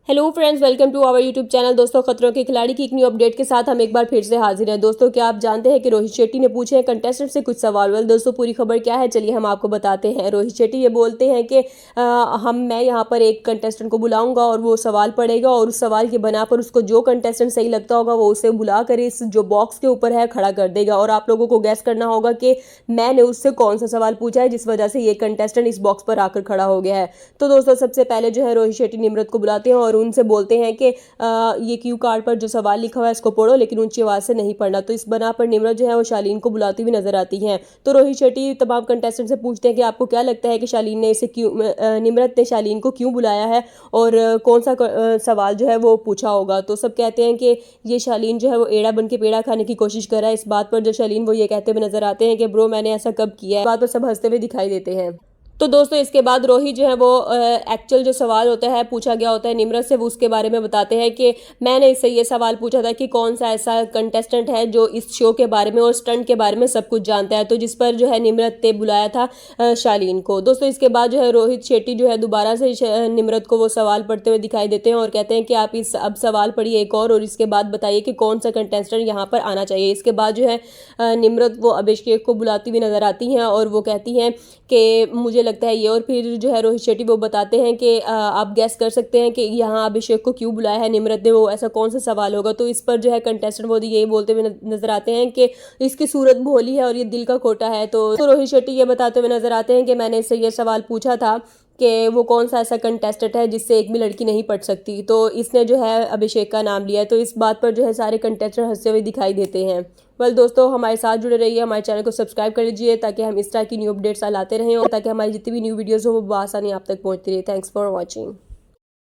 Hello friends, welcome to our YouTube channel. दोस्तों, खतरों के खिलाड़ी की एक न्यू अपडेट के साथ हम एक बार फिर से हाजिर हैं। दोस्तों, क्या आप जानते हैं कि रोहित शेट्टी ने पूछे हैं कंटेस्टेंट से कुछ सवाल। वेल दोस्तों, पूरी खबर क्या है चलिए हम आपको बताते हैं। रोहित शेट्टी ये बोलते हैं कि मैं यहाँ पर एक कंटेस्टेंट को बुलाऊंगा और वो सवाल पढ़ेगा और उस सवाल के बना पर उसको जो कंटेस्टेंट सही लगता होगा वो उसे बुला कर इस जो बॉक्स के ऊपर है खड़ा कर देगा और आप लोगों को गैस करना होगा कि मैंने उससे कौन सा सवाल पूछा है जिस वजह से ये कंटेस्टेंट इस बॉक्स पर आकर खड़ा हो गया है। तो दोस्तों, सबसे पहले जो है रोहित शेट्टी निम्रत को बुलाते हैं और उनसे बोलते हैं कि ये क्यू कार्ड पर जो सवाल लिखा हुआ है इसको पढ़ो, लेकिन ऊंची आवाज से नहीं पढ़ना। तो इस बना पर निम्रत जो है वो शालीन को बुलाती हुई नजर आती हैं। तो रोहित शेट्टी तमाम कंटेस्टेंट से पूछते हैं कि आपको क्या लगता है कि शालीन ने इसे क्यों निम्रत ने शालीन को क्यों बुलाया है और कौन सा सवाल जो है वो पूछा होगा। तो सब कहते हैं कि ये शालीन जो है वो एड़ा बन के पेड़ा खाने की कोशिश कर रहा है। इस बात पर जो शालीन वो ये कहते हुए नजर आते हैं कि ब्रो मैंने ऐसा कब किया है। इस बात पर सब हंसते हुए दिखाई देते हैं। तो दोस्तों, इसके बाद रोहित जो है वो एक्चुअल जो सवाल होता है पूछा गया होता है निम्रत से, वो उसके बारे में बताते हैं कि मैंने इससे ये सवाल पूछा था कि कौन सा ऐसा कंटेस्टेंट है जो इस शो के बारे में और स्टंट के बारे में सब कुछ जानता है। तो जिस पर जो है निम्रत ने बुलाया था शालीन को। दोस्तों, इसके बाद जो है रोहित शेट्टी जो है दोबारा से निम्रत को वो सवाल पढ़ते हुए दिखाई देते हैं और कहते हैं कि आप इस अब सवाल पढ़िए एक और इसके बाद बताइए कि कौन सा कंटेस्टेंट यहाँ पर आना चाहिए। इसके बाद जो है निम्रत वो अभिषेक को बुलाती हुई नजर आती हैं और वो कहती हैं कि मुझे लगता है ये, और फिर जो है रोहित शेट्टी वो बताते हैं कि आप गैस कर सकते हैं कि यहाँ अभिषेक को क्यों बुलाया है निम्रत ने, वो ऐसा कौन सा सवाल होगा। तो इस पर जो है कंटेस्टेंट वो यही बोलते हुए नजर आते हैं कि इसकी सूरत भोली है और ये दिल का खोटा है। तो रोहित शेट्टी ये बताते हुए नजर आते हैं कि मैंने इससे ये सवाल पूछा था कि वो कौन सा ऐसा कंटेस्टेंट है जिससे एक भी लड़की नहीं पढ़ सकती। तो इसने जो है अभिषेक का नाम लिया है। तो इस बात पर जो है सारे कंटेस्टेंट हंसते हुए दिखाई देते हैं। वेल दोस्तों, हमारे साथ जुड़े रहिए, हमारे चैनल को सब्सक्राइब कर लीजिए ताकि हम इस तरह की न्यू अपडेट्स लाते रहें और ताकि हमारी जितनी भी न्यू वीडियोज़ हो वो आसानी आप तक पहुँचती रहे। Thanks for watching.